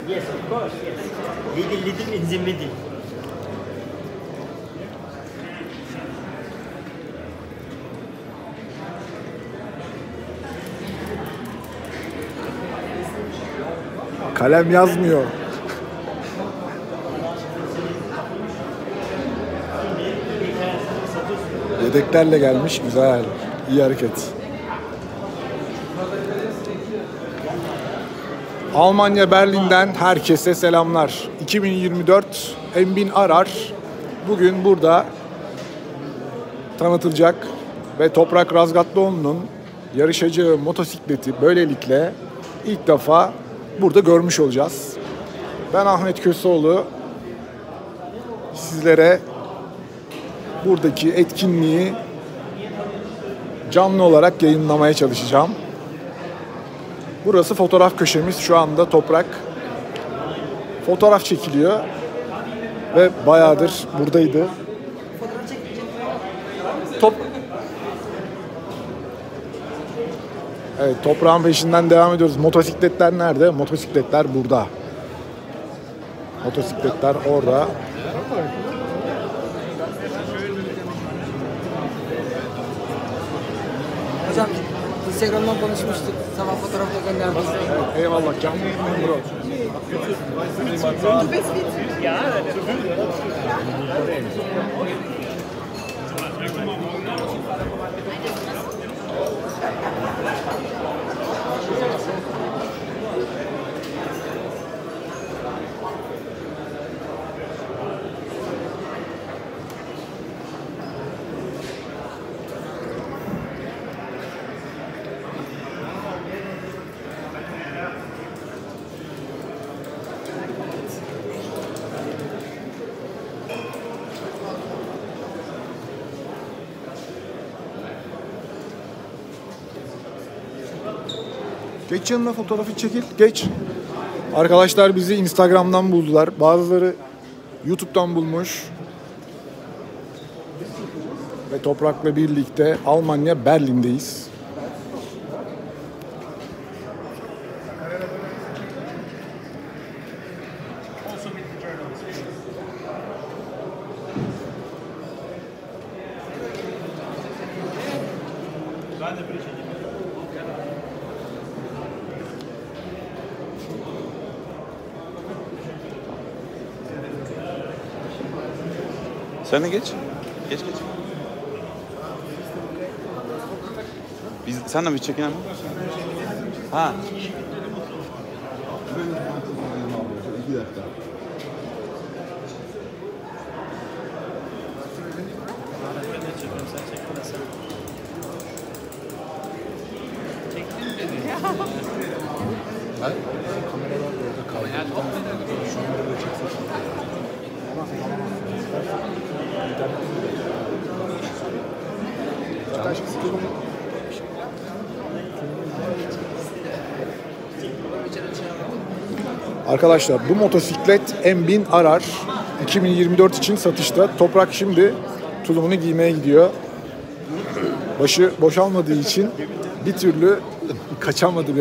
Yes, of course, yes. Little in the middle. Kalem yazmıyor. Yedeklerle gelmiş, güzel. İyi hareket. Almanya Berlin'den herkese selamlar. 2024 M1000 Arar bugün burada tanıtılacak ve Toprak Razgatlıoğlu'nun yarışacağı motosikleti böylelikle ilk defa burada görmüş olacağız. Ben Ahmet Köseoğlu, sizlere buradaki etkinliği canlı olarak yayınlamaya çalışacağım. Burası fotoğraf köşemiz. Şu anda Toprak fotoğraf çekiliyor ve bayağıdır buradaydı. Evet, Toprağın peşinden devam ediyoruz. Motosikletler nerede? Motosikletler burada. Motosikletler orada. Hocam Instagram'dan konuşmuştuk. Sabah fotoğrafla gönderdik. Evet, eyvallah. Canlı yayın bro. Geç yanına, fotoğrafı çekil. Geç. Arkadaşlar bizi Instagram'dan buldular. Bazıları YouTube'dan bulmuş. Ve Toprak'la birlikte Almanya Berlin'deyiz. Sen de geç. Geç. Sen de bir çekin ama. Ha. 2 dakika. Hayır. Kameralar orada kaldı. Şunları da çeksek. Arkadaşlar bu motosiklet M1000 Arar 2024 için satışta. Toprak şimdi tulumunu giymeye gidiyor. Başı boşalmadığı için bir türlü kaçamadı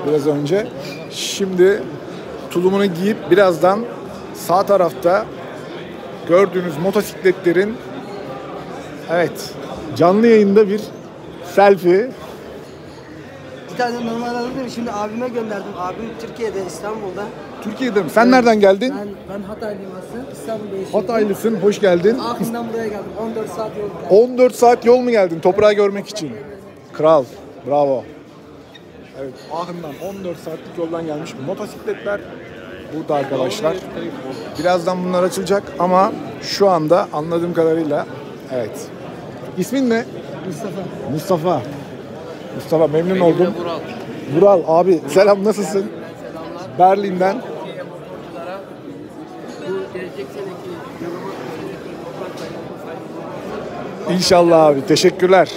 biraz önce. Şimdi tulumunu giyip birazdan sağ tarafta gördüğünüz motosikletlerin canlı yayında bir selfie. Bir tane normal aldım. Şimdi abime gönderdim. Abim Türkiye'de, İstanbul'da. Türkiye'de mi? Sen nereden geldin? Ben Hataylıyım aslında. İstanbul'da yaşıyorum. Hataylısın, hoş geldin. Aklımdan buraya geldim. 14 saat yol geldim. 14 saat yol mu geldin toprağı görmek için? Kral, bravo. Evet, Ahım'dan 14 saatlik yoldan gelmiş. Motosikletler burada arkadaşlar. Birazdan bunlar açılacak ama şu anda anladığım kadarıyla İsmin ne? Mustafa memnun oldum. Vural abi selam, nasılsın? Berlin'den. İnşallah abi, teşekkürler.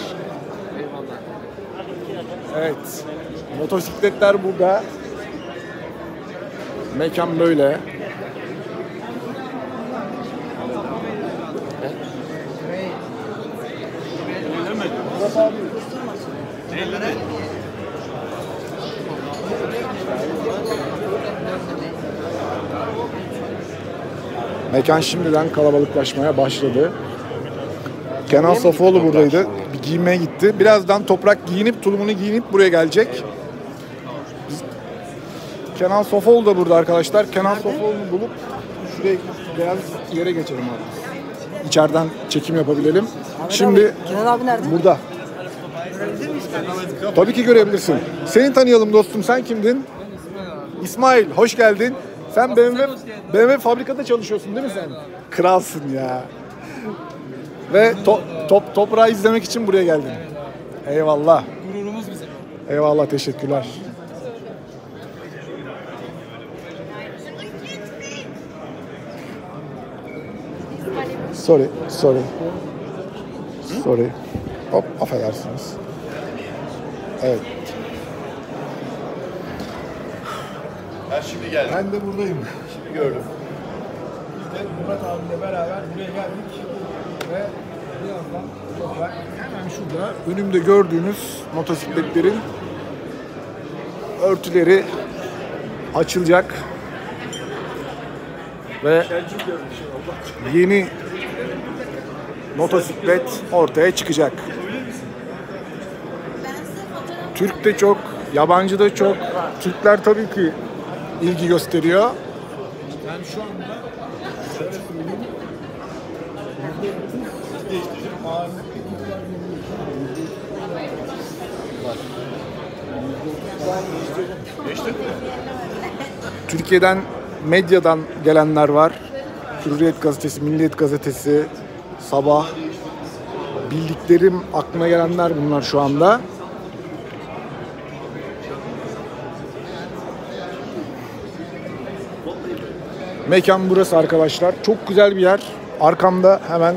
Evet, motosikletler burada. Mekan böyle. Mekan şimdiden kalabalıklaşmaya başladı. Kenan Safoğlu buradaydı. Bir giyinmeye gitti. Birazdan Toprak giyinip, tulumunu giyinip buraya gelecek. Kenan Safoğlu da burada arkadaşlar. Kenan Safoğlu'nu bulup şuraya beyaz yere geçelim abi. İçeriden çekim yapabilelim. Şimdi Kenan abi nerede? burada. Tabii ki görebilirsin. Seni tanıyalım dostum. Sen kimdin? İsmail, hoş geldin. Sen BMW fabrikada çalışıyorsun değil mi sen? Kralsın ya. Ve toprağı izlemek için buraya geldin. Eyvallah. Gururumuz bizim. Eyvallah, teşekkürler. Sorry. Hop, affedersiniz. Evet. Ben şimdi geldim. Ben de buradayım. Şimdi gördüm. Biz de Murat abiyle beraber buraya geldik ve birazdan Toprak hemen şurada önümde gördüğünüz motosikletlerin örtüleri açılacak ve yeni motosiklet ortaya çıkacak. Türk de çok, yabancı da çok. Türkler tabii ki ilgi gösteriyor. Yani şu anda şöyle söyleyeyim. Türkiye'den, medyadan gelenler var. Hürriyet gazetesi, Milliyet gazetesi, Sabah. Bildiklerim, aklıma gelenler bunlar şu anda. Mekan burası arkadaşlar. Çok güzel bir yer. Arkamda hemen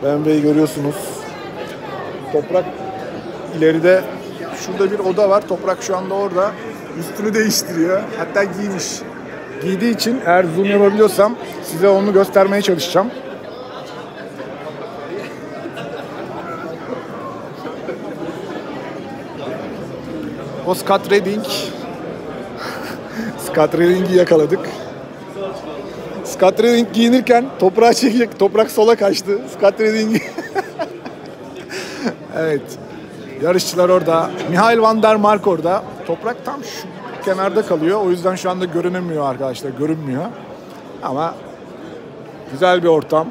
BMW'yi görüyorsunuz. Toprak ileride, şurada bir oda var. Toprak şu anda orada. Üstünü değiştiriyor. Hatta giymiş. Giydiği için eğer zoom yapabiliyorsam size onu göstermeye çalışacağım. O Scott Redding. Scott Redding'i yakaladık. Scott Redding giyinirken toprağa çekecek. Toprak sola kaçtı. Scott Redding'i. Evet. Yarışçılar orada. Mihail van der Mark orada. Toprak tam şu kenarda kalıyor. O yüzden şu anda görünemiyor arkadaşlar. Görünmüyor. Ama güzel bir ortam.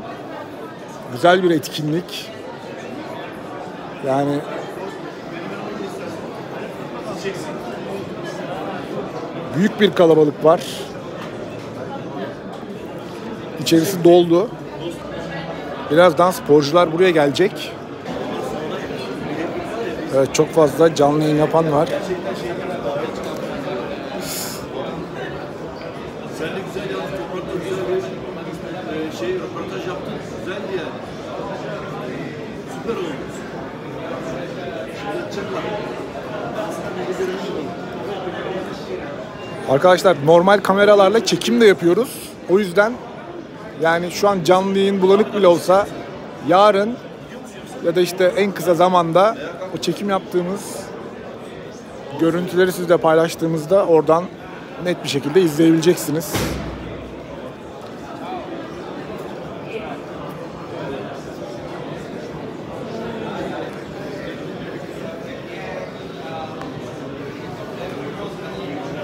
Güzel bir etkinlik. Yani büyük bir kalabalık var. İçerisi doldu. Birazdan sporcular buraya gelecek. Evet, çok fazla canlı yayın yapan var. Sen de güzel yaptın. Toprak'ta güzel bir röportaj yaptın. Güzeldi yani. Süper oldu. Şimdi yatacaklar. Arkadaşlar normal kameralarla çekim de yapıyoruz. O yüzden yani şu an canlı yayın bulanık bile olsa yarın ya da işte en kısa zamanda o çekim yaptığımız görüntüleri sizle paylaştığımızda oradan net bir şekilde izleyebileceksiniz.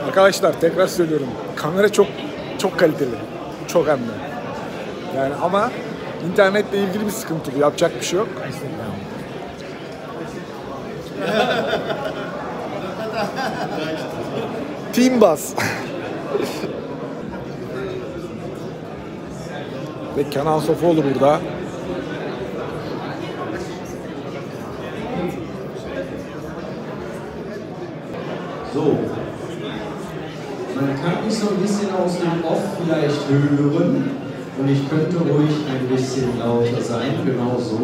Arkadaşlar tekrar söylüyorum. Kamera çok kaliteli. Çok hem de. Yani ama internetle ilgili bir sıkıntı bu. Yapacak bir şey yok. Team Bus. Ve Kenan Safoğlu burada. So, man kann mich so ein bisschen aus dem Off vielleicht hören und ich könnte ruhig ein bisschen lauter sein, genau so.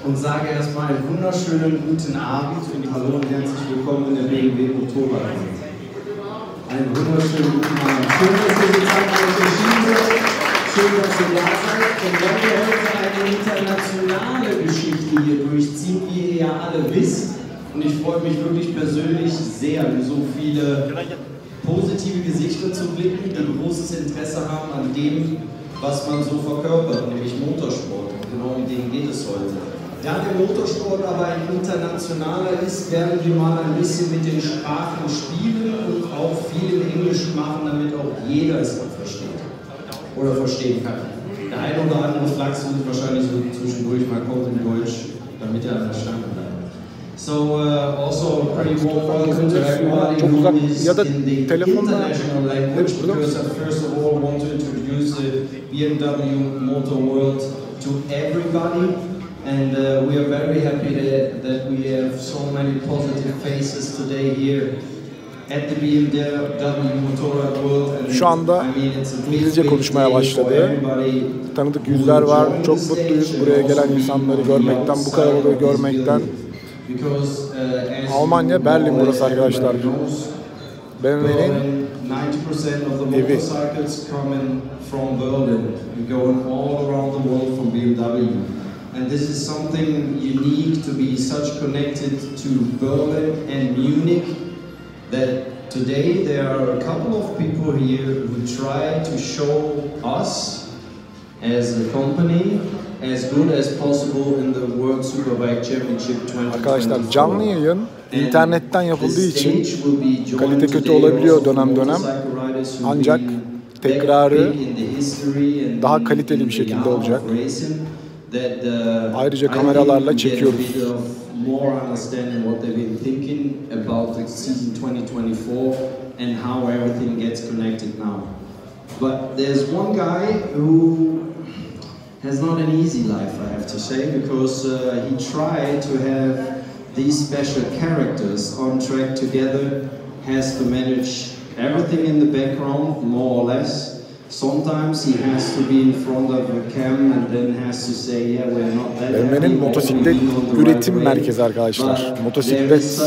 Und sage erstmal einen wunderschönen guten Abend und hallo und herzlich willkommen in der BMW Motorrad. Einen wunderschönen guten Abend. Schön, dass ihr die Zeit euch erschienen seid. Schön, dass ihr da seid. Und wenn wir heute eine internationale Geschichte hier durchziehen, wie ihr ja alle wisst, und ich freue mich wirklich persönlich sehr, wie so viele positive Gesichter zu blicken, die großes Interesse haben an dem, was man so verkörpert, nämlich Motorsport. Und genau um den geht es heute. Da der Motorsport aber ein internationaler ist, werden wir mal ein bisschen mit den Sprachen spielen und auch viel in Englisch machen, damit auch jeder es versteht oder verstehen kann. Der eine oder andere Flachs wird wahrscheinlich so zwischendurch mal kommen in Deutsch, damit er verstanden bleibt. So also pretty warm welcome to everybody who is in the international language, because I first of all want to introduce the BMW Motor World to everybody. And we are very happy that we have so many positive faces today here at the BMW Motorrad World. Şu anda İngilizce konuşmaya başladı. Tanıdık yüzler var. Çok mutluyuz buraya gelen insanları görmekten, bu kalabalığı görmekten. Almanya, Berlin burası arkadaşlar. BMW'nin evi. And this is something unique to be such connected to Berlin and Munich, that today there are a couple of people here who try to show us as a company as good as possible in the World Superbike Championship 2024. Arkadaşlar canlı yayın internetten yapıldığı için kalite kötü olabiliyor dönem dönem. Ancak tekrarı daha kaliteli bir şekilde olacak. Ayrıca kameralarla çekiyoruz. More understanding what they've been thinking about the season 2024 and how everything gets connected now. But there's one guy who has not an easy life, I have to say, because he tried to have these special characters on track together, has to manage everything in the background, more or less. Sometimes he has to be in front of a cam and then has to say, yeah, we're not that. BMW'nin motosiklet üretim merkezi arkadaşlar. Motosiklet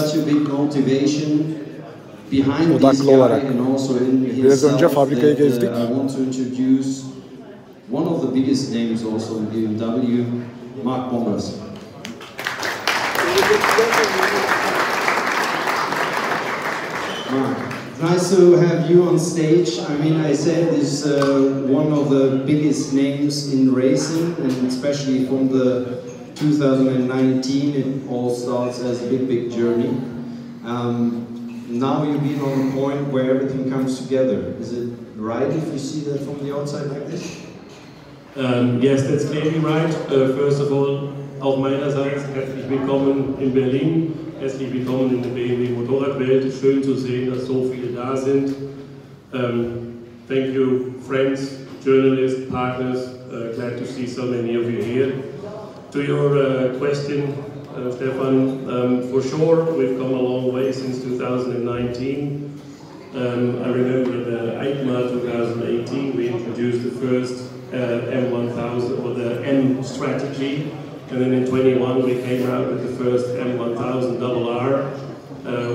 odaklı olarak. Biraz önce fabrikayı gezdik. One of the biggest names also in BMW, Mark Bombers. Mark, nice to have you on stage. I mean, I said this one of the biggest names in racing, and especially from the 2019, it all starts as a big journey. Now you've been on a point where everything comes together. Is it right if you see that from the outside like this? Yes, that's clearly right. First of all, auch meinerseits herzlich willkommen in Berlin, herzlich willkommen in der BMW Motorradwelt. Schön zu sehen, dass so viele da sind. Thank you, friends, journalists, partners. Glad to see so many of you here. To your question, Stefan, for sure we've come a long way since 2019. I remember the EICMA 2018, we introduced the first M1000 or the M strategy, and then in 21 we came out with the first M1000 RR,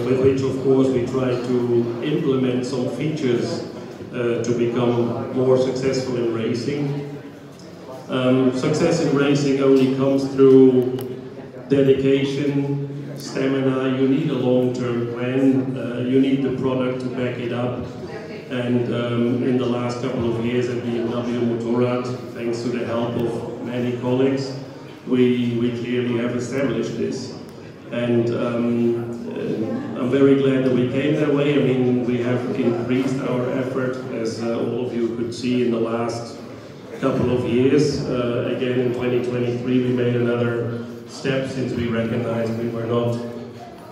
with which of course we tried to implement some features to become more successful in racing. Success in racing only comes through dedication, stamina. You need a long-term plan, you need the product to back it up. And in the last couple of years at BMW Motorrad, thanks to the help of many colleagues, we clearly have established this. And I'm very glad that we came that way. I mean, we have increased our effort, as all of you could see in the last couple of years. Again, in 2023, we made another step since we recognized we were not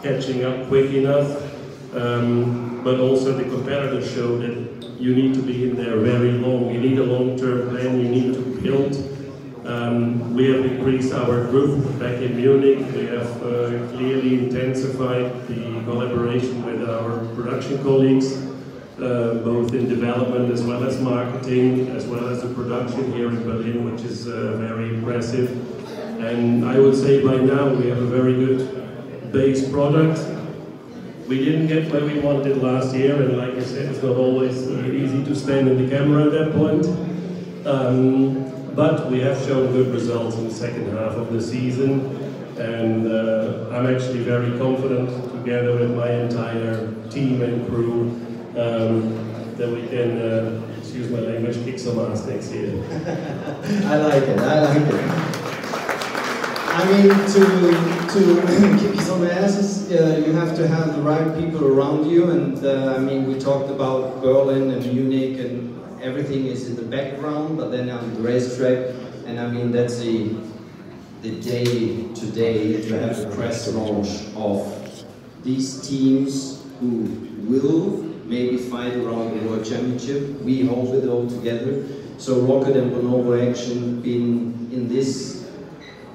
catching up quick enough. But also the competitors show that you need to be in there very long. You need a long-term plan, you need to build. We have increased our group back in Munich. We have clearly intensified the collaboration with our production colleagues, both in development as well as marketing, as well as the production here in Berlin, which is very impressive. And I would say by now we have a very good base product. We didn't get where we wanted last year, and like I said, it's not always easy to stand in the camera at that point. But we have shown good results in the second half of the season, and I'm actually very confident, together with my entire team and crew, then we can, excuse my language, kick some ass next year. I like it. I mean, to kick some asses, you have to have the right people around you. And I mean, we talked about Berlin and Munich, and everything is in the background. But then on the racetrack, and I mean, that's the day today to have the press launch of these teams who will maybe fight around the World Championship. We hope it all together. So Rokit and MotoEtkinlik been in this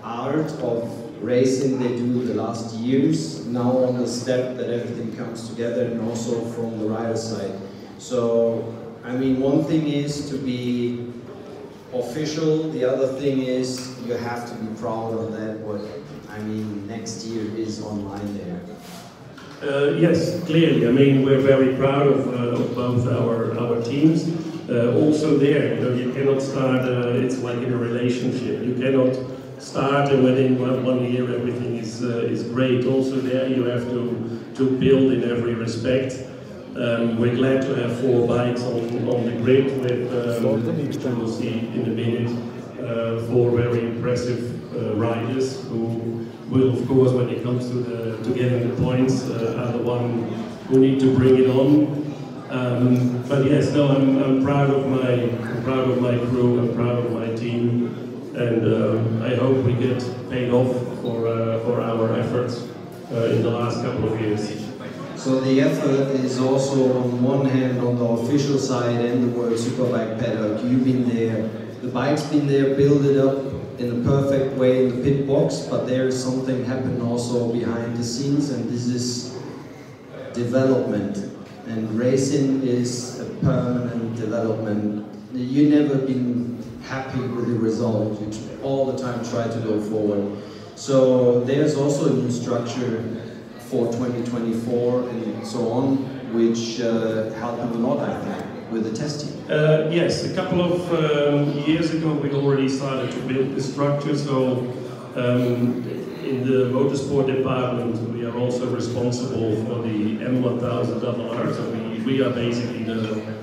art of racing they do the last years, now on the step that everything comes together, and also from the rider side. So, I mean, one thing is to be official, the other thing is you have to be proud of that, what, I mean, next year is online there. Yes, clearly. I mean, we're very proud of both our teams. Also there, you know, you cannot start, it's like in a relationship, you cannot start and within 1 year everything is great. Also there you have to build in every respect. We're glad to have 4 bikes on the grid with, which we'll see in a minute, 4 very impressive riders who will, of course, when it comes to getting the points, are the one who need to bring it on. But yes, no, I'm proud of my crew, I'm proud of my team, and I hope we get paid off for our efforts in the last couple of years. So the effort is also on one hand on the official side and the World Superbike paddock. You've been there, the bike's been there, build it up in a perfect way in the pit box, but there is something happening also behind the scenes, and this is development. And racing is a permanent development. You've never been happy with the result. You all the time try to go forward. So there's also a new structure for 2024 and so on, which helped a lot, I think, with the testing. Yes, a couple of years ago we already started to build the structure. So in the motorsport department, we are also responsible for the M1000 RR. So we are basically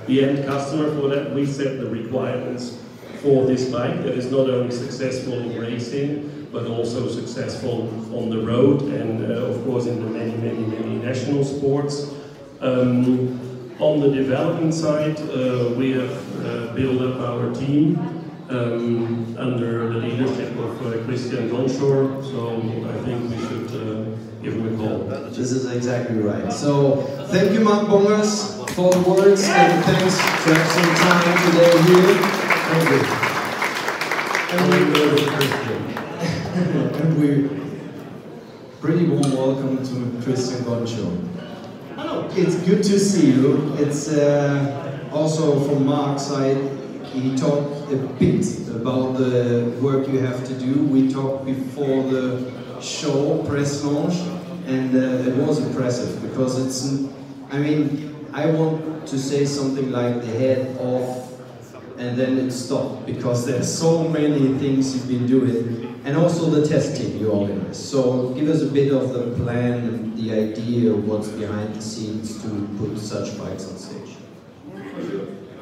the end customer for that. We set the requirements for this bike that is not only successful in racing, but also successful on the road and of course in the many national sports. On the development side, we have built up our team under the leadership of Christian Gonschor, so I think we should give him a call. This is exactly right. So thank you, Mark Bongers, for the words, and thanks to have some time today here. Thank you. And we pretty warm welcome to Christian Gonschor. Hello. It's good to see you. It's also from Mark's side. He talked a bit about the work you have to do. We talked before the show, press launch, and it was impressive because it's, I mean, I want to say something like the head off and then it stopped because there's so many things you've been doing, and also the testing you organize. So give us a bit of the plan and the idea of what's behind the scenes to put such bikes on stage.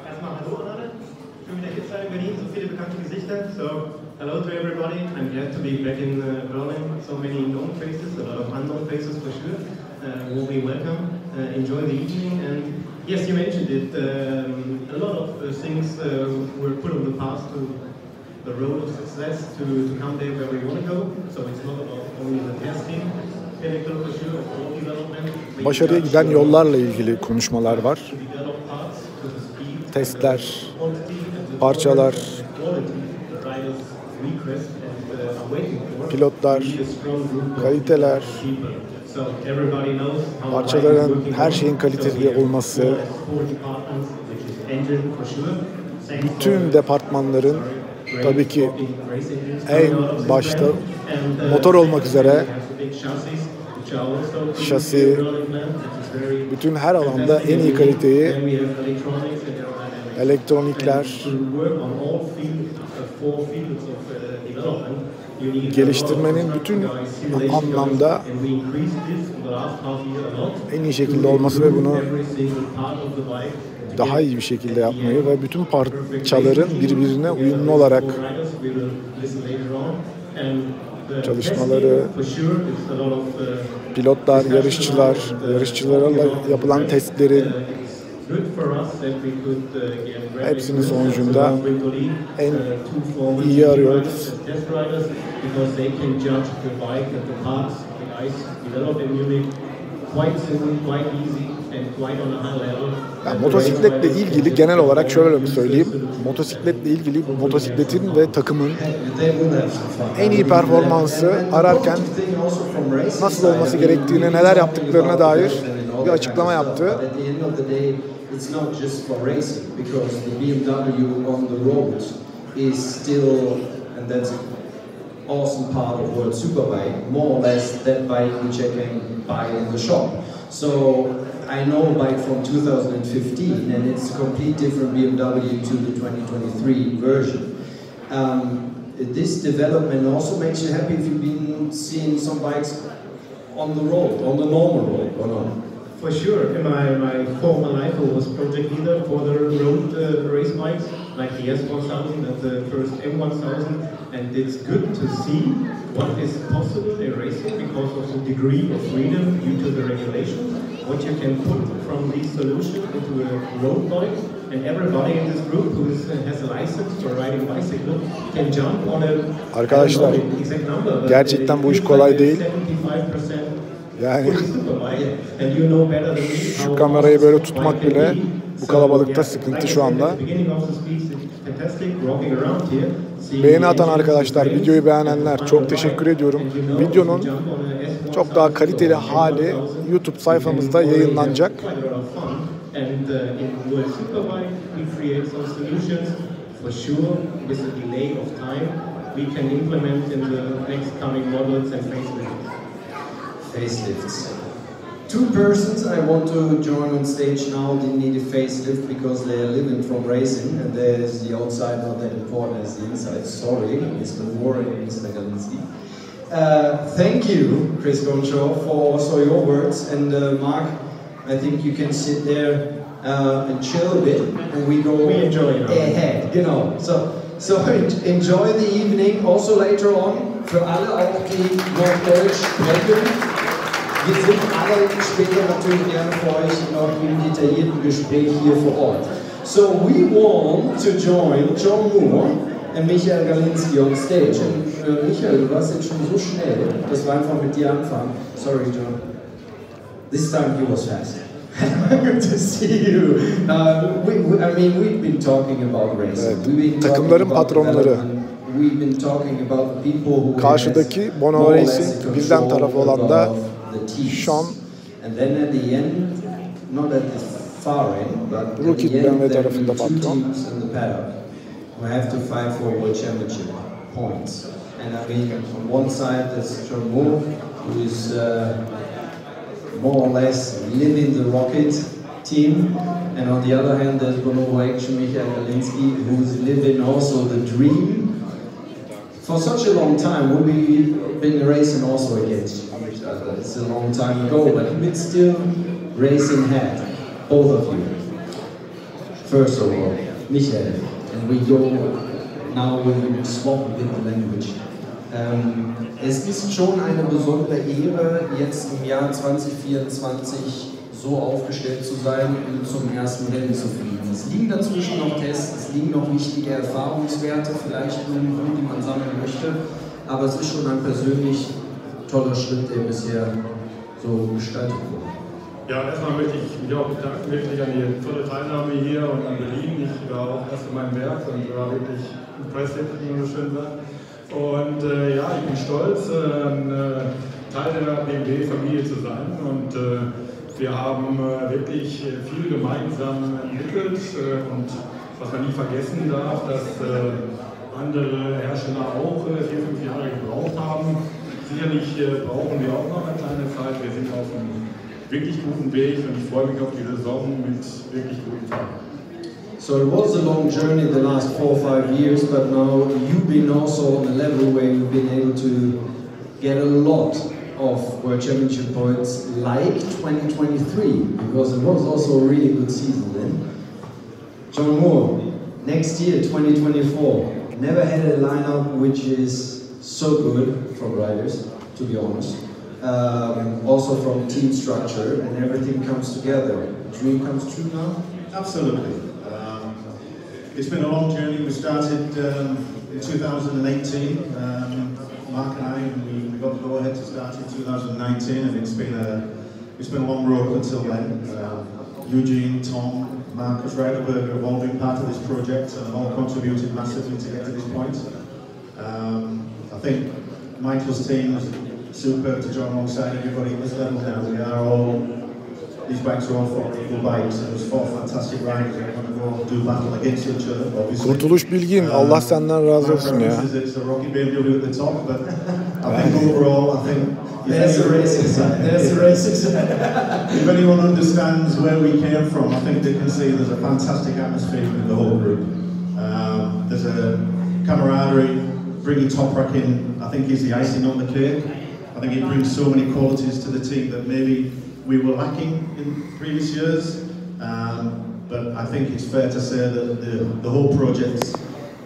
Erstmal hallo an alle. Schön wieder hier zu sein in Berlin, so viele bekannte Gesichter. So hello to everybody. I'm glad to be back in Berlin. So many known faces, a lot of unknown faces for sure. Warmly welcome. Enjoy the evening. And yes, you mentioned it. A lot of things were put on the path to the road of success to come there where we want to go. So it's not about only the testing. Başarıya giden yollarla ilgili konuşmalar var. Testler, parçalar, pilotlar, kaliteler, parçaların, her şeyin kaliteli olması, bütün departmanların tabii ki en başta motor olmak üzere şasi, bütün her alanda en iyi kaliteyi elektronikler, geliştirmenin bütün anlamda en iyi şekilde olması ve bunu daha iyi bir şekilde yapmayı ve bütün parçaların birbirine uyumlu olarak çalışmaları, pilotlar, yarışçılarla yapılan testlerin hepsinin sonucunda en iyi arıyoruz. Yani motosikletle ilgili genel olarak şöyle bir söyleyeyim. Motosikletle ilgili motosikletin ve takımın en iyi performansı ararken nasıl olması gerektiğine, neler yaptıklarına dair bir açıklama yaptı. It's not just for racing, because the BMW on the road is still, and that's an awesome part of World Superbike, more or less that bike which I can buy in the shop. So I know a bike from 2015, and it's a complete different BMW to the 2023 version. This development also makes you happy if you've been seeing some bikes on the road, on the normal road, or not? For sure, in my former life I was project leader for the road race bikes, like the S1000 and the first M1000, and it's good to see what is possible in racing because of the degree of freedom due to the regulations, what you can put from these solutions into a road bike, and everybody in this group who has a license for riding bicycle can jump on a Arkadaşlar, gerçekten bu iş kolay değil. Yani şu kamerayı böyle tutmak bile bu kalabalıkta sıkıntı şu anda. Beğeni atan arkadaşlar, videoyu beğenenler çok teşekkür ediyorum. Videonun çok daha kaliteli hali YouTube sayfamızda yayınlanacak. Facelifts. Two persons I want to join on stage now didn't need a facelift because they are living from racing, and there's the outside not that important as the inside. Sorry, Mr. Warren and Mr. Galinski. Thank you, Chris Gonshaw, for also your words, and Mark, I think you can sit there and chill a bit, and we enjoy ahead, you know. So enjoy the evening. Also later on, für alle auch die noch Deutsch sprechen. Wir sind alle später natürlich gerne für euch noch im detaillierten Gespräch hier vor Ort. So we want to join John Moore and Michael Galinski on stage. Und Michael, du warst jetzt schon so schnell, dass wir einfach mit dir anfangen. Sorry, John. This time you was fast. Good to see you. I mean, we've been talking about racing. Evet, takımların patronları. Karşıdaki Bono Racing Bilden tarafı olan da Sean Rokit BMW tarafında patron. We have to fight for world championship points. And I mean, on one side there's John Moore, who is more or less living the Rokit team, and on the other hand there's Michael Galinski, who's living also the dream. For such a long time, we've been racing also against each other. It's a long time ago, but we're still racing head, both of you. First of all, Michael, and we go now, we swap with the language. Es ist schon eine besondere Ehre, jetzt im Jahr 2024 so aufgestellt zu sein und zum ersten Rennen zu fliegen. Es liegen dazwischen noch Tests, es liegen noch wichtige Erfahrungswerte, vielleicht irgendwo, die man sammeln möchte, aber es ist schon ein persönlich toller Schritt, der bisher so gestaltet wurde. Ja, erstmal möchte ich mich auch bedanken, wirklich an die tolle Teilnahme hier und an Berlin. Ich war auch erst in meinem Werk und war wirklich impressive, wie man so schön sagt. Und ja, ich bin stolz, Teil der BMW-Familie zu sein, und wir haben wirklich viel gemeinsam entwickelt, und was man nie vergessen darf, dass andere Hersteller auch 4-5 Jahre gebraucht haben. Sicherlich brauchen wir auch noch eine kleine Zeit. Wir sind auf einem wirklich guten Weg, und ich freue mich auf die Saison mit wirklich guten Fahrern. So it was a long journey the last 4 or 5 years, but now you've been also on a level where you've been able to get a lot of World Championship points like 2023, because it was also a really good season then. John Moore, next year, 2024, never had a lineup which is so good for riders, to be honest. Also from team structure, and everything comes together. Dream comes true now? Absolutely. It's been a long journey. We started in 2018. Mark and I, we got the go-ahead to start in 2019, and it's been a long road until then. Eugene, Tom, Marcus Reidelberger have all been part of this project and have all contributed massively to get to this point. I think Michael's team is superb to join alongside everybody at this level now. We are all, these bikes are all 4 equal bikes, and there's 4 fantastic riders that are going to go do battle against each other, obviously. Kurtuluş Bilgin, Allah senden razı olsun ya. It's the Rokit BMW at the top, but I think overall, I think there's the racing side. There's the racing side. If anyone understands where we came from, I think they can see there's a fantastic atmosphere in the whole group. There's a camaraderie. Bringing Toprak in, I think, is the icing on the cake. I think it brings so many qualities to the team that maybe we were lacking in previous years. But I think it's fair to say that the whole project's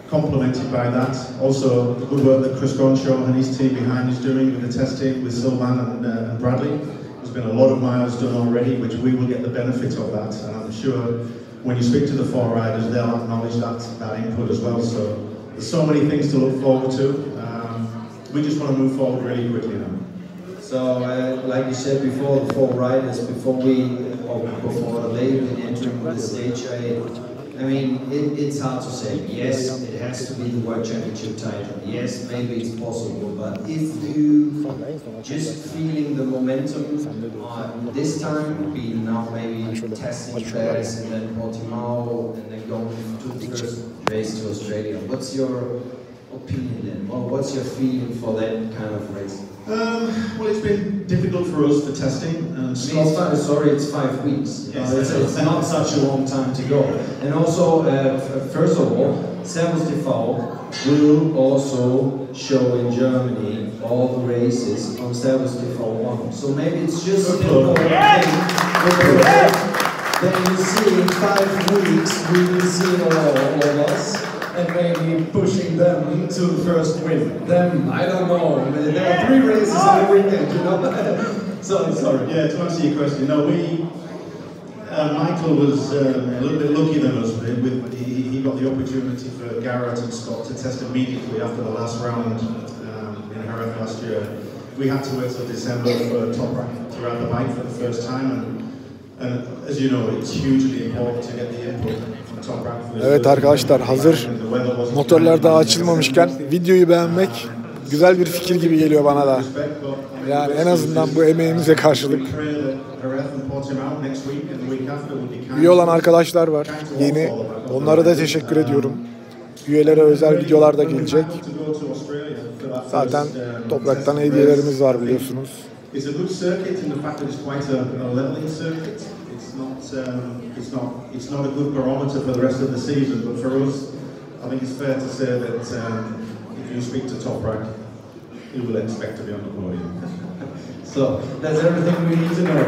complemented by that. Also, the good work that Chris Gonshaw and his team behind is doing with the testing with Sylvan and Bradley. There's been a lot of miles done already, which we will get the benefit of that. And I'm sure when you speak to the 4 riders, they'll acknowledge that input as well. So there's so many things to look forward to. We just want to move forward really quickly now. So, like you said before, the 4 riders, before they entering the stage, I mean, it's hard to say. Yes, it has to be the World Championship title. Yes, maybe it's possible, but if you just feeling the momentum this time, be now maybe testing Paris and then Portimao and then going to the first race to Australia. What's your opinion then? Or what's your feeling for that kind of race? Well, it's been difficult for us for testing. Sorry, it's 5 weeks. Yes, it's not such a long time to go. And also, first of all, Servus TV will also show in Germany all the races on Servus TV 1. So maybe it's just an important thing. Then you see in 5 weeks, we will see all of us. And maybe pushing them to the first win. Them, I don't know. There are 3 races in the weekend, you know. Sorry. Yeah, to answer your question, no, Michael was a little bit lucky than us. He got the opportunity for Garrett and Scott to test immediately after the last round in Jerez last year. We had to wait till December for Toprak to ride the bike for the first time, and as you know, it's hugely important to get the input. Evet arkadaşlar, hazır motorlar daha açılmamışken videoyu beğenmek güzel bir fikir gibi geliyor bana da. Yani en azından bu emeğimize karşılık. Üye olan arkadaşlar var yeni. Onlara da teşekkür ediyorum. Üyelere özel videolar da gelecek. Zaten Toprak'tan hediyelerimiz var biliyorsunuz. It's not a good barometer for the rest of the season, but for us, I think it's fair to say that if you speak to Toprak, you will expect to be on the podium. So that's everything we need to know.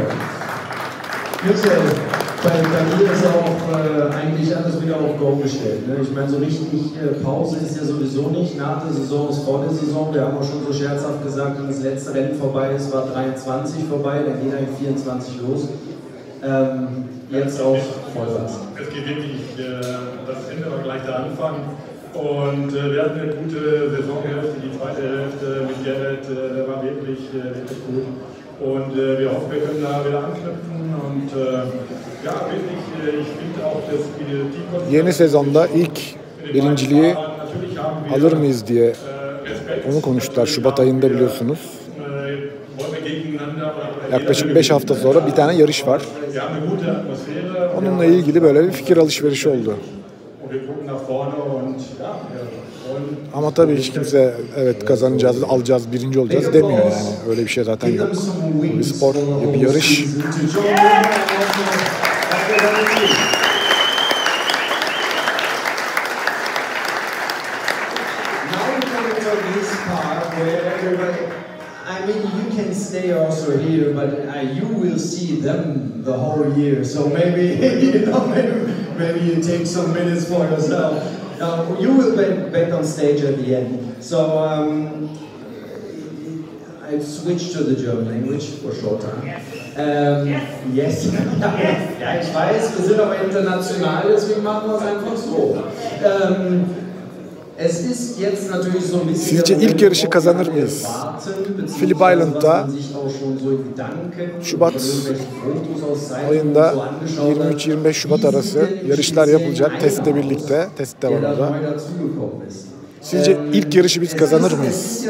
Bei mir ist auch eigentlich alles wieder auf Go gestellt. Ne? Ich meine, so richtig Pause ist ja sowieso nicht. Nach der Saison ist vor der Saison. Wir haben auch schon so scherzhaft gesagt, wenn das letzte Rennen vorbei ist, war 23 vorbei, dann geht eigentlich 24 los. Jetzt auch Vollgas. Es geht wirklich, das Ende war gleich der Anfang. Und wir hatten eine gute Saisonhälfte, die zweite Hälfte mit Gerrit, war wirklich gut. Und wir hoffen, wir können da wieder anknüpfen. Und ja, wirklich, ich finde auch, dass die Yeni sezonda ilk birinciliği alır mıyız diye onu konuştular Şubat ayında biliyorsunuz. Yaklaşık 5 hafta sonra bir tane yarış var. Onunla ilgili böyle bir fikir alışverişi oldu. Ama tabii hiç kimse evet kazanacağız, alacağız, birinci olacağız demiyor yani. Öyle bir şey zaten yok. Bir spor, bir yarış. you will see them the whole year. So maybe you know, maybe you take some minutes for yourself. You will be back on stage at the end. So I've switched to the German language for a short time. Yes. Ja, ich weiß, wir sind aber international, deswegen machen wir es einfach so. Es ist jetzt natürlich so ein bisschen. Sizce ilk yarışı kazanır mıyız? Phillip Island'da Şubat ayında 23-25 Şubat arası yarışlar yapılacak. Testte birlikte. Testte var orada. Sizce ilk yarışı biz kazanır mıyız?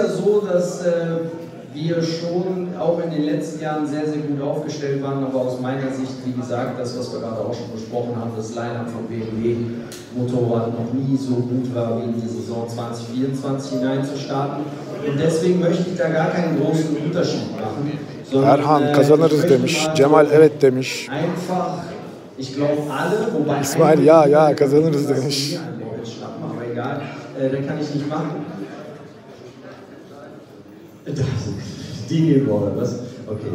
Wir schon auch in den letzten Jahren sehr, sehr gut aufgestellt waren, aber aus meiner Sicht, wie gesagt, das, was wir gerade auch schon besprochen haben, das Line-Up von BMW Motorrad noch nie so gut war, wie in die Saison 2024 hinein zu starten. Und deswegen möchte ich da gar keinen großen Unterschied machen. Erhan kazanırız demiş, Cemal evet demiş. Einfach, ich glaube alle, wobei İsmail ya kazanırız demiş. Aber egal, dann kann ich nicht machen. Dinliyor oder was? Okay.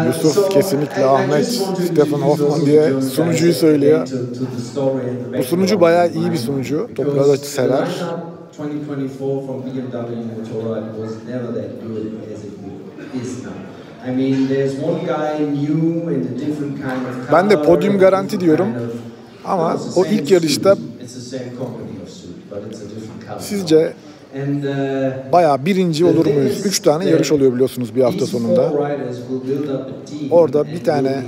Yusuf kesinlikle Ahmet, Stefan Hoffman diye sunucuyu söylüyor. Bu sunucu bayağı iyi bir sunucu. Toprağı da sever. 2024 from BMW Motorrad was never that good as it is now. I mean, there's one guy new in a different kind of car. Ben de podyum garanti diyorum. Ama o ilk yarışta sizce bayağı birinci olur muyuz? 3 tane yarış oluyor biliyorsunuz bir hafta sonunda. Orada bir tane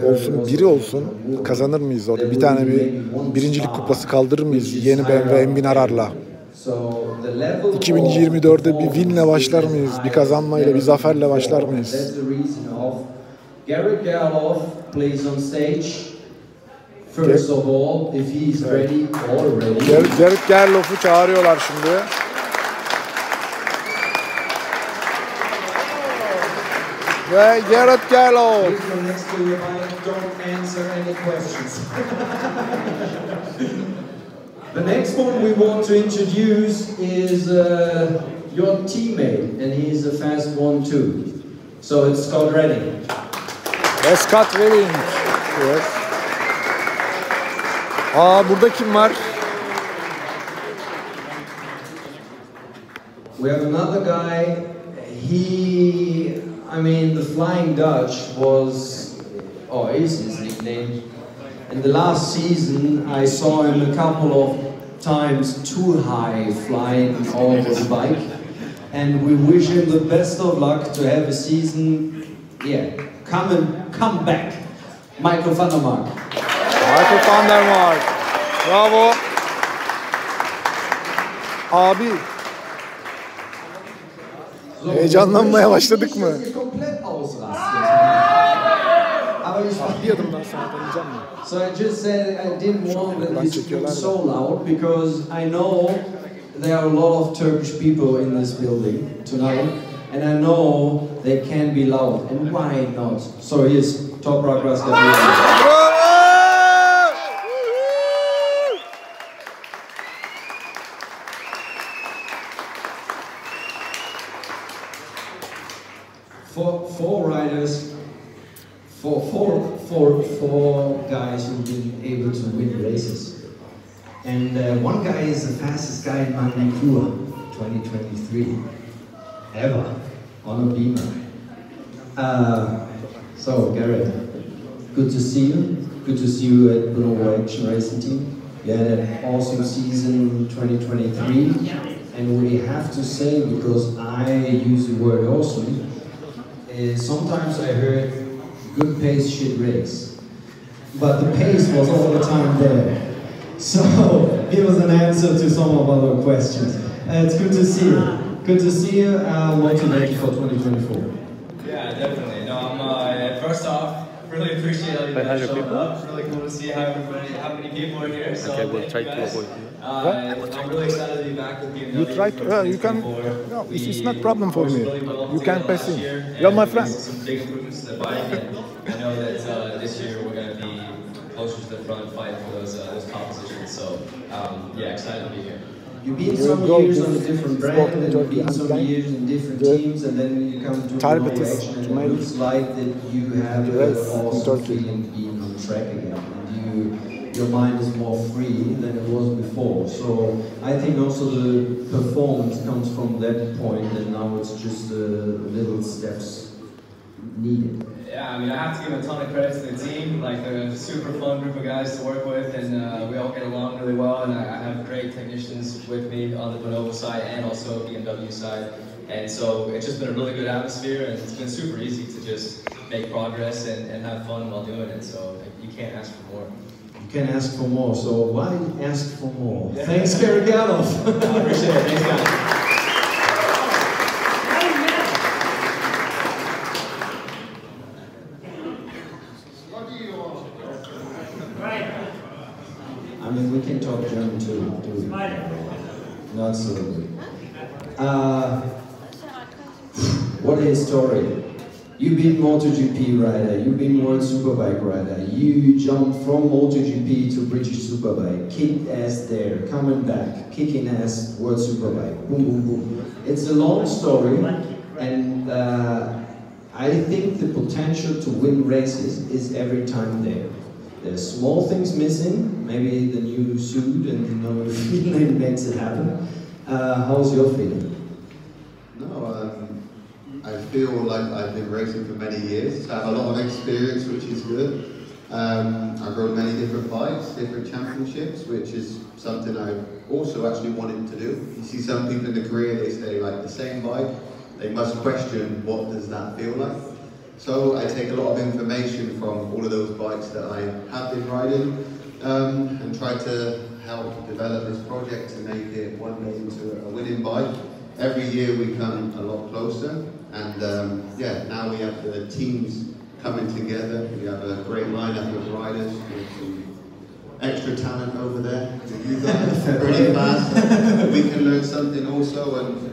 olsun, biri olsun kazanır mıyız orada? Bir tane birincilik kupası kaldırır mıyız yeni BMW M1000 Arar'la? 2024'de bir winle başlar mıyız? Bir kazanmayla, bir zaferle başlar mıyız? Gerrit Gerloff'u çağırıyorlar şimdi. Ve Gerrit Gerloff. The next one we want to introduce is your teammate, and he's a fast one too. So it's Scott Redding. Scott Redding. Yes. Burada kim var? We have another guy. I mean, the Flying Dutch is his nickname. In the last season, I saw him a couple of times too high flying over the bike, and we wish him the best of luck to have a season. Yeah, come back, Michael van der Mark. Michael van der Mark. Bravo. Abi. Heyecanlanmaya başladık mı? Bir adım daha sana tanıyacağım mı? So I just said I didn't want this to be so loud because I know there are a lot of Turkish people in this building tonight, and I know they can be loud, and why not? So here's Toprak Razgatlıoğlu. Four riders, four guys who've been able to win races. And one guy is the fastest guy in Manipur 2023 ever on a Beamer. So Garrett, good to see you. Good to see you at Brno Action Racing Team. You had an awesome season in 2023, and we have to say, because I use the word awesome, sometimes I heard good pace should race, but the pace was all the time there. So here was an answer to some of our questions. It's good to see you. Good to see you. What to make for 2024? Yeah, definitely. No, I'm first off, really appreciate all you guys showing up. Really cool to see how many people are here. So Okay, try to avoid. I'm really excited to be back with BMW. You try to, you can, no, it's not problem for me. You can pass in. You're my friend. Some big improvements to the bike, and I know that this year we're going to be closer to the front fight for those top positions. So yeah, excited to be here. You've been some years on a different brand, and you've been some years in different teams, and then you come to a new action, and it looks like that you have an awesome feeling being on track again, and your mind is more free than it was before. So I think also the performance comes from that point, and now it's just little steps needed. Yeah, I mean, I have to give a ton of credit to the team. Like, they're a super fun group of guys to work with, and we all get along really well. And I have great technicians with me on the Bonova side and also BMW side. And so it's just been a really good atmosphere, and it's been super easy to just make progress and have fun while doing it. So you can't ask for more. You can't ask for more. So why ask for more? Yeah. Thanks, Karaganov. I appreciate it. Thanks, guys. I mean, we can talk German too. Not so good. What a story. You've been MotoGP rider, you've been World Superbike rider, you jumped from MotoGP to British Superbike, kicked ass there, coming back, kicking ass World Superbike, boom, boom, boom. It's a long story, and I think the potential to win races is every time there. There's small things missing, maybe the new suit and the new feeling makes it happen. How's your feeling? No, I feel like I've been racing for many years, so I have a lot of experience, which is good. I've rode many different bikes, different championships, which is something I've also actually wanted to do. You see some people in the career, they say like the same bike, they must question what does that feel like. So I take a lot of information from all of those bikes that I have been riding and try to help develop this project to make it one day into a winning bike. Every year we come a lot closer, and yeah, now we have the teams coming together. We have a great lineup of riders with some extra talent over there. You guys are pretty fast. We can learn something also, and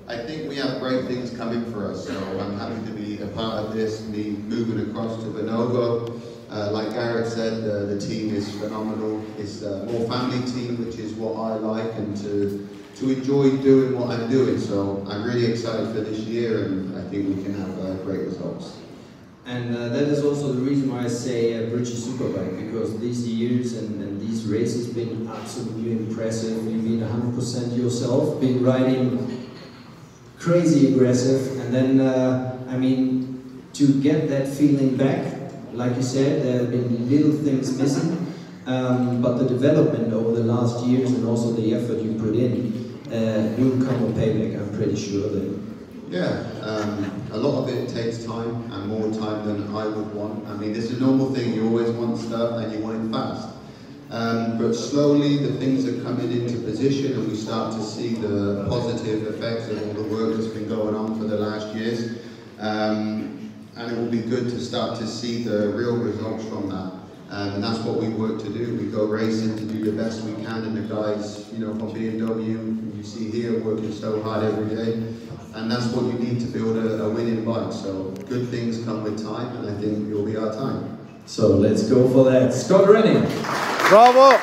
I think we have great things coming for us, so I'm happy to be a part of this, me moving across to Bonova. Like Garrett said, the team is phenomenal. It's a more family team, which is what I like, and to enjoy doing what I'm doing. So I'm really excited for this year, and I think we can have great results. And that is also the reason why I say British Superbike, because these years and these races have been absolutely impressive. You've been 100% yourself, been riding crazy aggressive, and then I mean, to get that feeling back, like you said, there have been little things missing, but the development over the last years and also the effort you put in will come a payback, I'm pretty sure that. Yeah, a lot of it takes time, and more time than I would want. I mean, it's a normal thing, you always want stuff and you want it fast. But slowly the things are coming into position, and we start to see the positive effects of all the work that's been going on for the last years. And it will be good to start to see the real results from that. And that's what we work to do. We go racing to do the best we can, and the guys, you know, from BMW, you see here, working so hard every day. And that's what you need to build a winning bike. So good things come with time, and I think it'll be our time. So let's go for that. Scott Rennie. Bravo!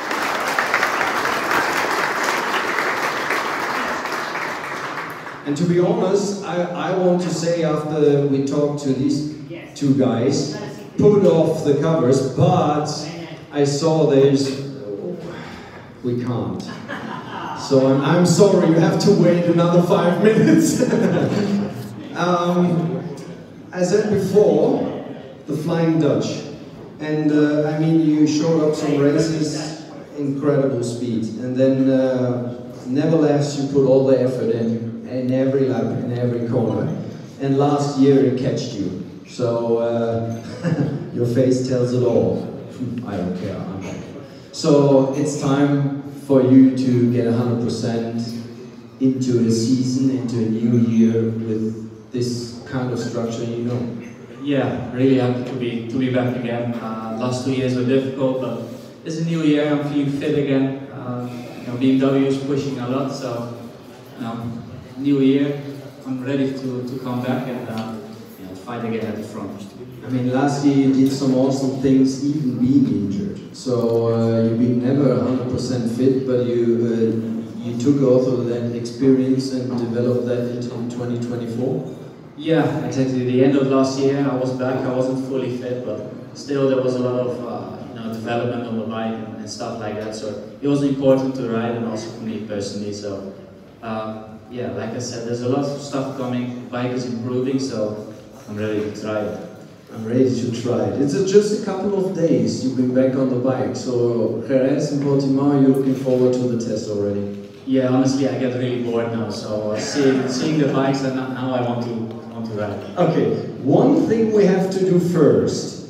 And to be honest, I want to say, after we talked to these two guys, put off the covers, but I saw we can't. So I'm sorry, you have to wait another 5 minutes. I said before, the Flying Dutch. And I mean, you showed up some races, incredible speed. And then nevertheless, you put all the effort in every lap, in every corner. And last year it catched you. So your face tells it all. I don't care, I'm back. So it's time for you to get 100% into the season, into a new year with this kind of structure, you know. Yeah, really happy to be back again. Last 2 years were difficult, but it's a new year. I'm feeling fit again. You know, BMW is pushing a lot, so new year. I'm ready to come back and you know, fight again at the front. I mean, last year you did some awesome things, even being injured. So you've been never 100% fit, but you you took also that experience and developed that into 2024? Yeah, exactly. The end of last year, I was back. I wasn't fully fit, but still there was a lot of development on the bike and stuff like that. So it was important to ride, and also for me personally. So yeah, like I said, there's a lot of stuff coming. The bike is improving, so I'm ready to try it. I'm ready to try it. It's just a couple of days you've been back on the bike. So Jerez and Portimao, you're looking forward to the test already? Yeah, honestly, I get really bored now. So seeing the bikes, and now I want to ride. Okay, one thing we have to do first.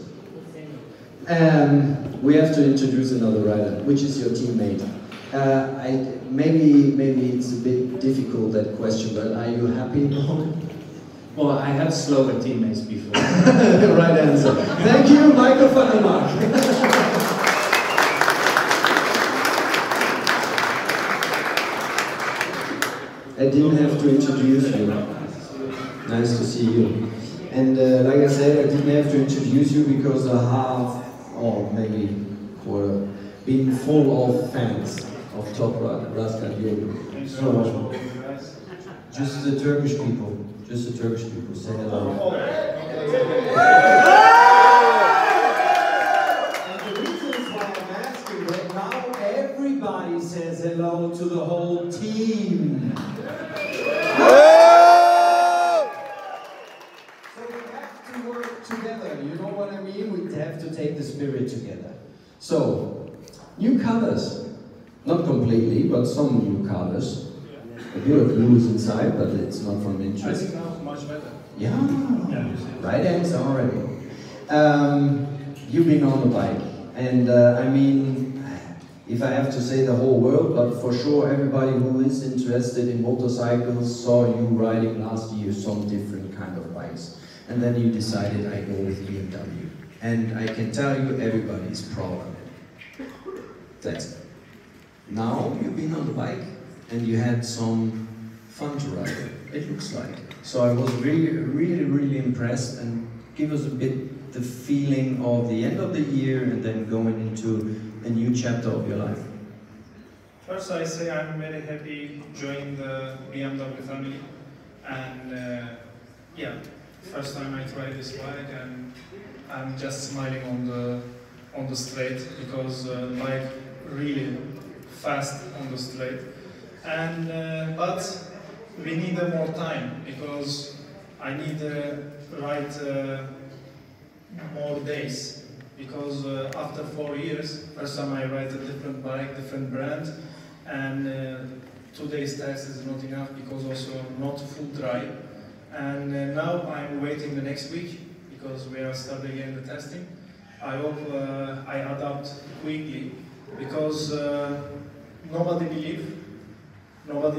We have to introduce another rider, which is your teammate. Maybe it's a bit difficult, that question, but are you happy now? Well, I had slower teammates before. Right answer. Thank you, Michael van der Mark. I didn't have to introduce you. Nice to see you. And like I said, I didn't have to introduce you because the half, or maybe quarter, being full of fans of Toprak Razgatlıoğlu. Thank you so much. Just the Turkish people. Just the Turkish people. Say hello. And the reason is why I'm asking that now everybody says hello to the whole team. You know what I mean? We have to take the spirit together. So, newcomers, not completely, but some newcomers. A bit of blues inside, but it's not from interest. I think now much better. Yeah, right answer already. You've been on the bike, and I mean, if I have to say the whole world, but for sure everybody who is interested in motorcycles saw you riding last year some different kind of bikes. And then you decided I go with BMW. And I can tell you everybody is proud of it. That's it. Now you've been on the bike and you had some fun to ride, it looks like. So I was really impressed, and give us a bit the feeling of the end of the year and then going into a new chapter of your life. First I say I'm very happy joining the BMW family, and yeah, first time I tried this bike and I'm just smiling on the straight, because the bike really fast on the straight, and but we need more time, because I need to ride more days, because after 4 years, first time I ride a different bike, different brand, and 2 days test is not enough, because also not full dry. And now I'm waiting the next week, because we are starting again the testing. I hope I adapt quickly, because nobody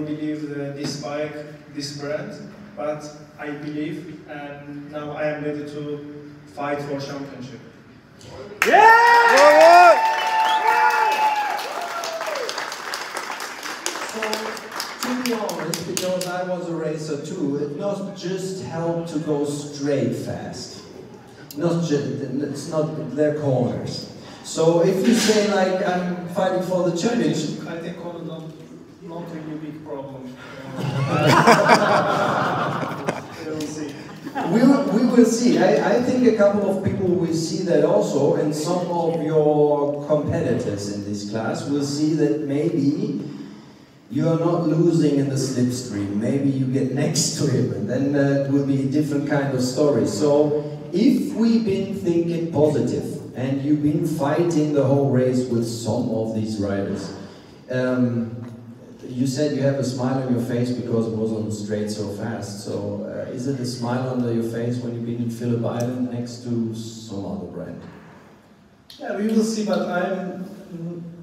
believed this bike, this brand, but I believe, and now I am ready to fight for championship. Yeah! So, to be honest, because I was a racer too, it not just help to go straight fast. It's not their corners. So if you say like I'm fighting for the championship, I think not a unique problem. We'll see. We will see. I think a couple of people will see that also, and some of your competitors in this class will see that maybe you are not losing in the slipstream. Maybe you get next to him, and then it will be a different kind of story. So if we've been thinking positive, and you've been fighting the whole race with some of these riders, you said you have a smile on your face because it was on the straight so fast. So is it a smile on your face when you've been in Phillip Island next to some other brand? Yeah, we will see, but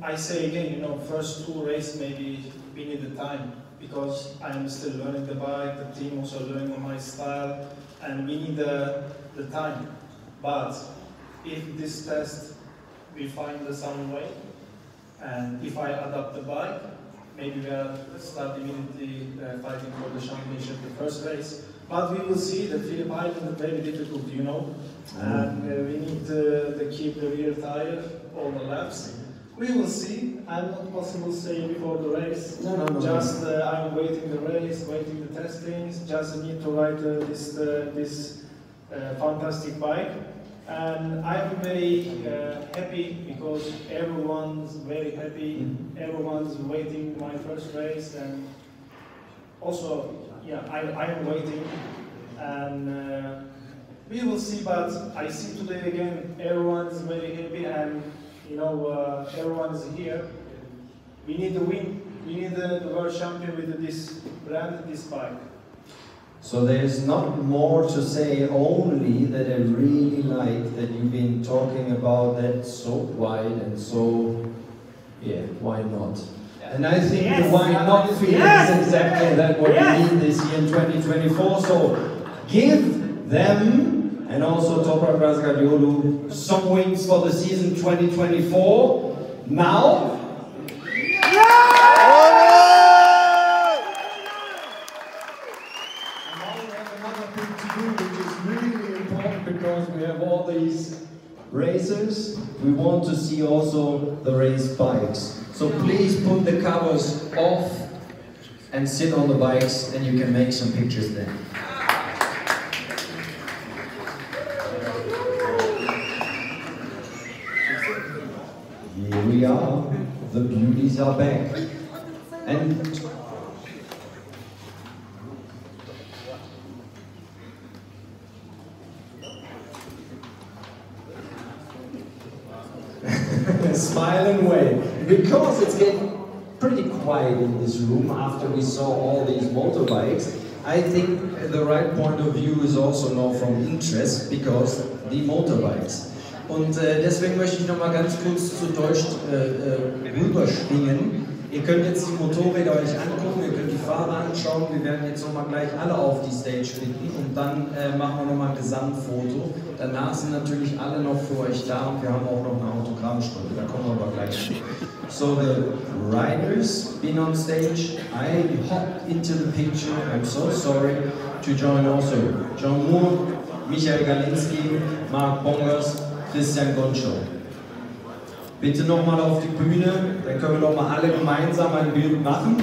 I say again, you know, first 2 races maybe we need the time, because I'm still learning the bike, the team also learning on my style, and we need the time. But if this test we find some way, and if I adapt the bike, maybe we are start immediately fighting for the championship the first race. But we will see. The Phillip Island is very difficult, you know, and we need to keep the rear tire all the laps. We will see. I'm not possible to say before the race. No. Just I'm waiting the race, waiting the testings. Just need to ride this fantastic bike, and I'm very happy because everyone's very happy. Everyone's waiting my first race, and also I'm waiting, and we will see. But I see today again everyone's very happy, and everyone is here. We need to win. We need the world champion with this brand, this bike. So there's not more to say, only that I really like that you've been talking about that so wide and so, why not? And I think the why not feeling is exactly that what we need this year in 2024. So give them, and also Toprak Razgatlıoğlu, some wings for the season 2024. Now. Because we have all these racers, we want to see also the race bikes. So please put the covers off and sit on the bikes, and you can make some pictures there. Here we are, the beauties are back. And smile and wave, because it's getting pretty quiet in this room after we saw all these motorbikes. I think the right point of view is also now from interest, because the motorbikes. Und deswegen möchte ich noch mal ganz kurz zu Deutsch rüberspringen. Ihr könnt jetzt die Motorräder euch angucken, ihr könnt die Fahrer anschauen. Wir werden jetzt noch mal gleich alle auf die Stage bitten und dann machen wir noch mal ein Gesamtfoto. Danach sind natürlich alle noch für euch da und wir haben auch noch eine Autogrammstunde, da kommen wir aber gleich zu. So the riders been on stage. I hopped into the picture. I'm so sorry to join also John Moore, Michael Galinski, Mark Bongers, Christian Goncho. Bitte nochmal auf die Bühne, dann können wir nochmal alle gemeinsam ein Bild machen.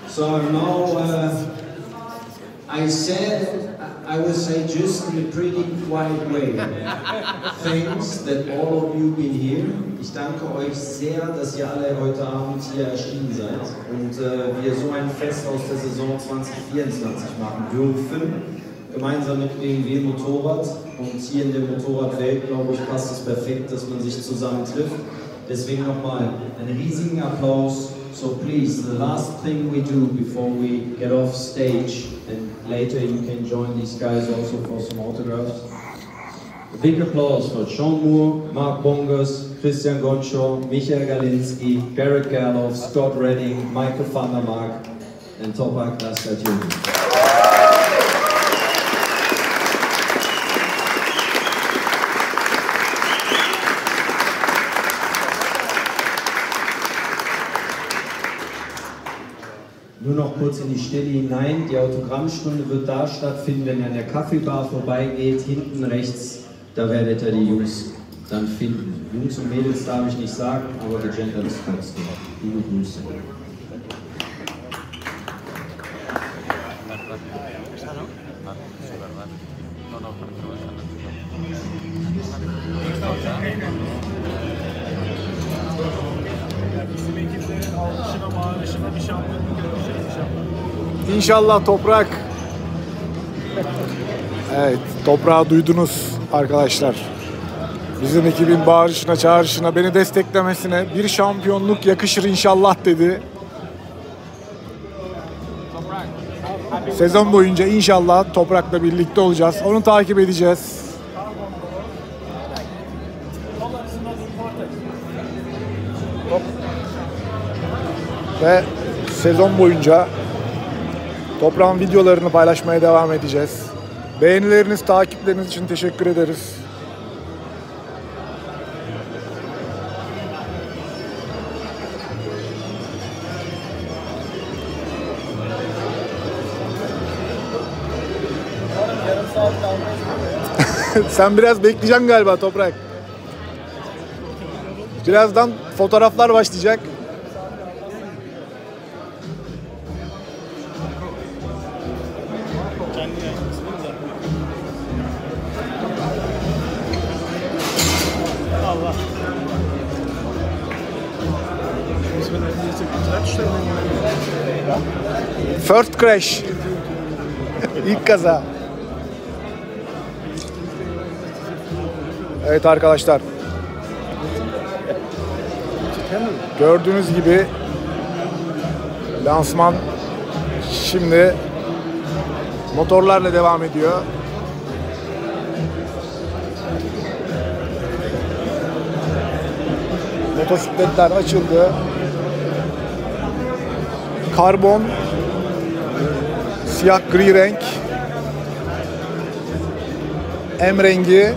So now I will say just in a pretty quiet way, thanks that all of you been here. Ich danke euch sehr, dass ihr alle heute Abend hier erschienen seid und wir so ein Fest aus der Saison 2024 machen dürfen, gemeinsam mit BMW Motorrad. Und hier in der Motorradwelt, glaube ich, passt es perfekt, dass man sich zusammen trifft. Deswegen nochmal einen riesigen Applaus. So please, the last thing we do before we get off stage, and later you can join these guys also for some autographs. A big applause for Sean Moore, Mark Bongers, Christian Goncho, Michael Galinski, Garrett Gerloff, Scott Redding, Michael van der Mark, and Toprak Razgatlıoğlu. Nur noch kurz in die Stille hinein, die Autogrammstunde wird da stattfinden, wenn ihr an der Kaffeebar vorbeigeht, hinten rechts, da werdet ihr die Jungs dann finden. Jungs und Mädels darf ich nicht sagen, aber gegendert ist trotzdem. Liebe Grüße. İnşallah Toprak. Evet, Toprağı duydunuz arkadaşlar. Bizim ekibin bağırışına, çağrışına, beni desteklemesine bir şampiyonluk yakışır inşallah dedi. Sezon boyunca inşallah Toprak'la birlikte olacağız. Onu takip edeceğiz. Ve sezon boyunca Toprak'ın videolarını paylaşmaya devam edeceğiz. Beğenileriniz, takipleriniz için teşekkür ederiz. Sen biraz bekleyeceksin galiba Toprak. Birazdan fotoğraflar başlayacak. Allah. First crash. İlk kaza. Evet arkadaşlar. Gördüğünüz gibi lansman şimdi motorlarla devam ediyor. Motosikletler açıldı. Karbon, siyah gri renk, M rengi,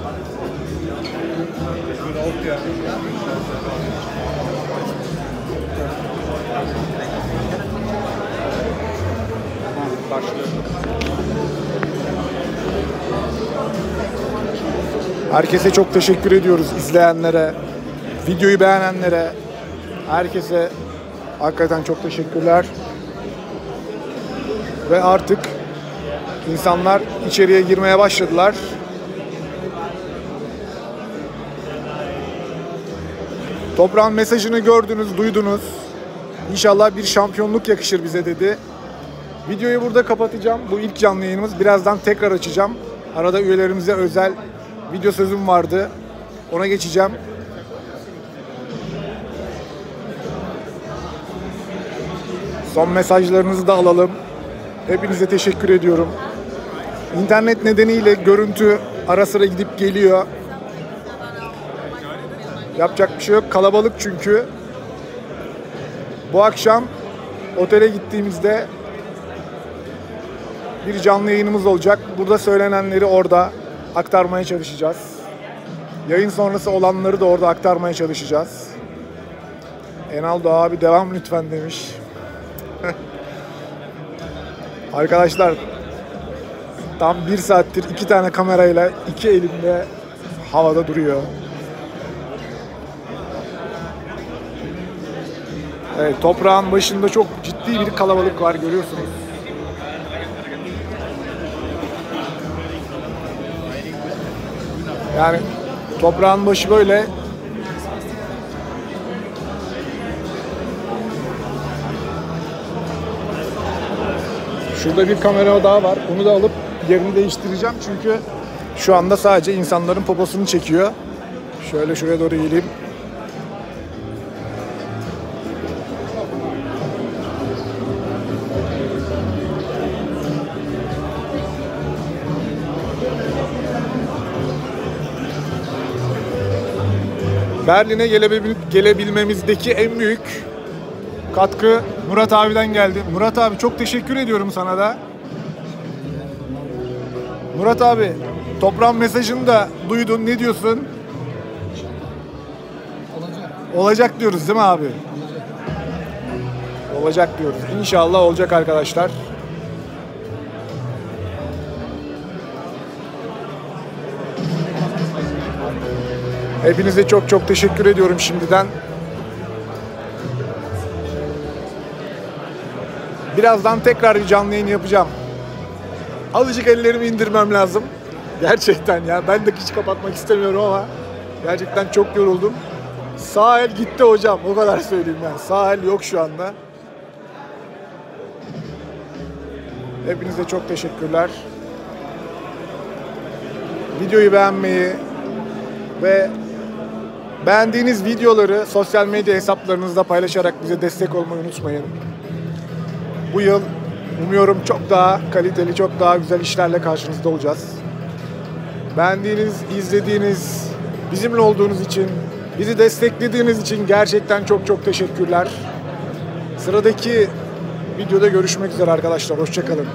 herkese çok teşekkür ediyoruz, izleyenlere, videoyu beğenenlere, herkese hakikaten çok teşekkürler. Ve artık insanlar içeriye girmeye başladılar. Toprak'ın mesajını gördünüz, duydunuz. İnşallah bir şampiyonluk yakışır bize dedi. Videoyu burada kapatacağım. Bu ilk canlı yayınımız. Birazdan tekrar açacağım. Arada üyelerimize özel video sözüm vardı. Ona geçeceğim. Son mesajlarınızı da alalım. Hepinize teşekkür ediyorum. İnternet nedeniyle görüntü ara sıra gidip geliyor. Yapacak bir şey yok. Kalabalık çünkü. Bu akşam otele gittiğimizde bir canlı yayınımız olacak. Burada söylenenleri orada aktarmaya çalışacağız. Yayın sonrası olanları da orada aktarmaya çalışacağız. Enaldo abi devam lütfen demiş. Arkadaşlar tam 1 saattir 2 tane kamerayla 2 elimde havada duruyor. Evet, toprağın başında çok ciddi bir kalabalık var, görüyorsunuz. Yani toprağın başı böyle. Şurada bir kamera daha var. Onu da alıp yerini değiştireceğim çünkü şu anda sadece insanların poposunu çekiyor. Şöyle şuraya doğru eğileyim. Berlin'e gelebilmemizdeki en büyük katkı Murat abiden geldi. Murat abi çok teşekkür ediyorum sana da. Murat abi, Toprak'ın mesajını da duydun. Ne diyorsun? Olacak diyoruz değil mi abi? Olacak diyoruz. İnşallah olacak arkadaşlar. Hepinize çok çok teşekkür ediyorum şimdiden. Birazdan tekrar bir canlı yayın yapacağım. Azıcık ellerimi indirmem lazım. Gerçekten ya, ben de hiç kapatmak istemiyorum ama gerçekten çok yoruldum. Sağ el gitti hocam, o kadar söyleyeyim yani. Sağ el yok şu anda. Hepinize çok teşekkürler. Videoyu beğenmeyi ve beğendiğiniz videoları sosyal medya hesaplarınızda paylaşarak bize destek olmayı unutmayın. Bu yıl umuyorum çok daha kaliteli, çok daha güzel işlerle karşınızda olacağız. Beğendiğiniz, izlediğiniz, bizimle olduğunuz için, bizi desteklediğiniz için gerçekten çok çok teşekkürler. Sıradaki videoda görüşmek üzere arkadaşlar. Hoşça kalın.